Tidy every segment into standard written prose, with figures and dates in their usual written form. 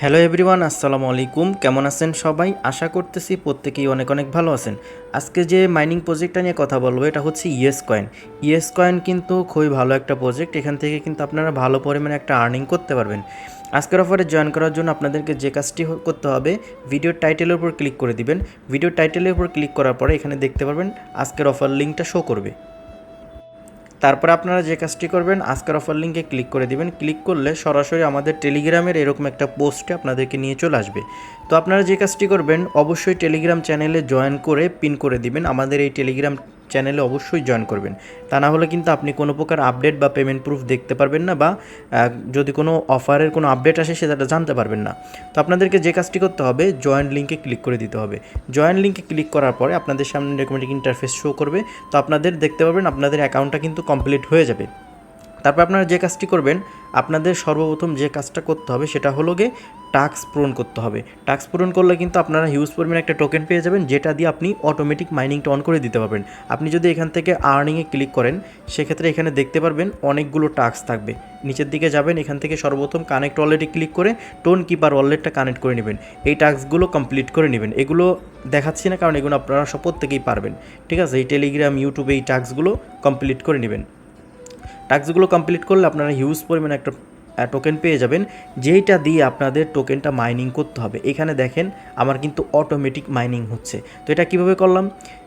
Hello everyone, আসসালামু আলাইকুম। কেমন আছেন সবাই? আশা করতেছি প্রত্যেকেই অনেক অনেক ভালো আছেন। আজকে যে মাইনিং প্রজেক্টটা নিয়ে কথা বলবো এটা হচ্ছে ইয়েস কয়েন। ইয়েস কয়েন কিন্তু খুবই ভালো একটা প্রজেক্ট। এখান থেকে কিন্তু আপনারা ভালো পরিমাণে একটা আর্নিং করতে পারবেন। আজকের অফারে জয়েন করার জন্য আপনাদেরকে যে কাজটি করতে হবে, ভিডিওর টাইটেলের উপর ক্লিক করে দিবেন। ভিডিওর টাইটেলের উপর ক্লিক করার পরে এখানে দেখতে পারবেন আজকের অফার লিঙ্কটা শো করবে। তারপরে আপনারা যে কাজটি করবেন, আজকের অফার লিঙ্কে ক্লিক করে দিবেন। ক্লিক করলে সরাসরি আমাদের টেলিগ্রামের এরকম একটা পোস্টে আপনাদেরকে নিয়ে চলে আসবে। তো আপনারা যে কাজটি করবেন, অবশ্যই টেলিগ্রাম চ্যানেলে জয়েন করে পিন করে দিবেন। আমাদের এই টেলিগ্রাম চ্যানেলে অবশ্যই জয়েন করবেন। তা না হলে কিন্তু আপনি কোনো প্রকার আপডেট বা পেমেন্ট প্রুফ দেখতে পারবেন না, বা যদি কোনো অফারের কোনো আপডেট আসে সেটা জানতে পারবেন না। তো আপনাদেরকে যে কাজটি করতে হবে, জয়েন লিঙ্কে ক্লিক করে দিতে হবে। জয়েন লিঙ্কে ক্লিক করার পরে আপনাদের সামনে এরকম একটা ইন্টারফেস শো করবে। তো আপনাদের দেখতে পারবেন আপনাদের অ্যাকাউন্টটা কিন্তু কমপ্লিট হয়ে যাবে। তারপর আপনারা যে কাজটি করবেন, আপনাদের সর্বপ্রথম যে কাজটা করতে হবে সেটা হলো গিয়ে টাস্ক পূরণ করতে হবে। টাস্ক পূরণ করলে কিন্তু আপনারা হিউজ পরিমাণে একটা টোকেন পেয়ে যাবেন, যেটা দিয়ে আপনি অটোমেটিক মাইনিংটা অন করে দিতে পারবেন। আপনি যদি এখান থেকে আর্নিংয়ে ক্লিক করেন, সেক্ষেত্রে এখানে দেখতে পারবেন অনেকগুলো টাস্ক থাকবে। নিচের দিকে যাবেন, এখান থেকে সর্বপ্রথম কানেক্ট ওয়ালেটে ক্লিক করে টোন কিপার ওয়ালেটটা কানেক্ট করে নেবেন। এই টাস্কগুলো কমপ্লিট করে নেবেন। এগুলো দেখাচ্ছি না, কারণ এগুলো আপনারা সব প্রত্যেকেই পারবেন। ঠিক আছে, এই টেলিগ্রাম, ইউটিউবে এই টাস্কগুলো কমপ্লিট করে নেবেন। টাস্কগুলো কমপ্লিট করলে আপনারা হিউজ পরিমাণে একটা টোকেন পেয়ে যাবেন, যেইটা দিয়ে আপনাদের টোকেনটা মাইনিং করতে হবে। এখানে দেখেন আমার কিন্তু অটোমেটিক মাইনিং হচ্ছে। তো এটা কিভাবে করলাম?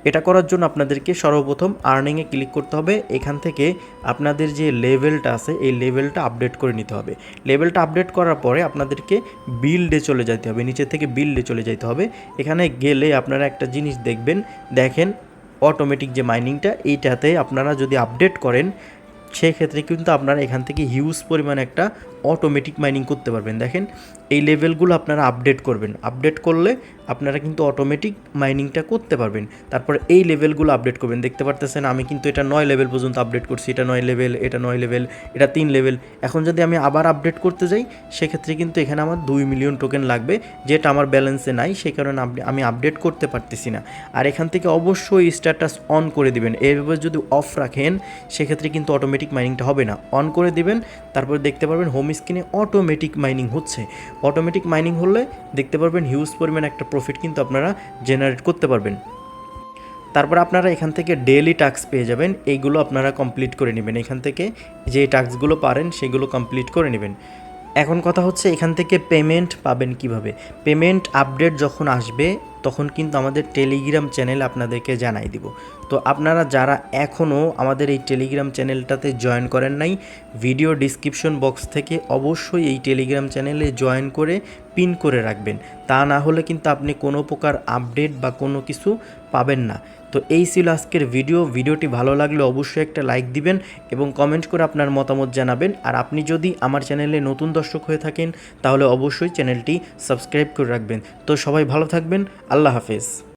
এটা করার জন্য আপনাদেরকে সর্বপ্রথম আর্নিংয়ে ক্লিক করতে হবে। এখান থেকে আপনাদের যে লেভেলটা আছে এই লেভেলটা আপডেট করে নিতে হবে। লেভেলটা আপডেট করার পরে আপনাদেরকে বিল্ডে চলে যেতে হবে, নিচে থেকে বিল্ডে চলে যেতে হবে। এখানে গেলে আপনারা একটা জিনিস দেখেন অটোমেটিক যে মাইনিংটা, এইটাতে আপনারা যদি আপডেট করেন সেক্ষেত্রে কিন্তু আপনারা এখান থেকে হিউজ পরিমাণে একটা অটোমেটিক মাইনিং করতে পারবেন। দেখেন এই লেভেলগুলো আপনারা আপডেট করবেন। আপডেট করলে আপনারা কিন্তু অটোমেটিক মাইনিংটা করতে পারবেন। তারপর এই লেভেলগুলো আপডেট করবেন। দেখতে পারতেছেন আমি কিন্তু এটা 9 লেভেল পর্যন্ত আপডেট করছি। এটা 9 লেভেল, এটা 9 লেভেল, এটা 3 লেভেল। এখন যদি আমি আবার আপডেট করতে যাই, সেক্ষেত্রে কিন্তু এখানে আমার 2 মিলিয়ন টোকেন লাগবে, যেটা আমার ব্যালেন্সে নাই, সেই কারণে আমি আপডেট করতে পারতেছি না। আর এখান থেকে অবশ্যই স্ট্যাটাস অন করে দিবেন। এভাবে যদি অফ রাখেন সেক্ষেত্রে কিন্তু অটোমেটিক মাইনিংটা হবে না। অন করে দিবেন, তারপর দেখতে পারবেন হোম স্ক্রিনে অটোমেটিক মাইনিং হচ্ছে। অটোমেটিক মাইনিং হলে দেখতে পারবেন হিউজ পরিমাণে একটা প্রফিট কিন্তু আপনারা জেনারেট করতে পারবেন। তারপর আপনারা এখান থেকে ডেইলি টাস্ক পেয়ে যাবেন। এইগুলো আপনারা কমপ্লিট করে নেবেন। এখান থেকে যে টাস্কগুলো পারেন সেগুলো কমপ্লিট করে নেবেন। এখন কথা হচ্ছে এখান থেকে পেমেন্ট পাবেন কিভাবে? পেমেন্ট আপডেট যখন আসবে তখন কিন্তু আমাদের টেলিগ্রাম চ্যানেল আপনাদেরকে জানাই দিব। তো আপনারা যারা এখনও আমাদের এই টেলিগ্রাম চ্যানেলটাতে জয়েন করেন নাই, ভিডিও ডিসক্রিপশন বক্স থেকে অবশ্যই এই টেলিগ্রাম চ্যানেলে জয়েন করে পিন করে রাখবেন। তা না হলে কিন্তু আপনি কোনো প্রকার আপডেট বা কোনো কিছু পাবেন না। তো এই ছিল আজকের ভিডিওটি ভালো লাগলে অবশ্যই একটা লাইক দিবেন এবং কমেন্ট করে আপনার মতামত জানাবেন। আর আপনি যদি আমার চ্যানেলে নতুন দর্শক হয়ে থাকেন তাহলে অবশ্যই চ্যানেলটি সাবস্ক্রাইব করে রাখবেন। তো সবাই ভালো থাকবেন। আল্লাহ হাফেজ।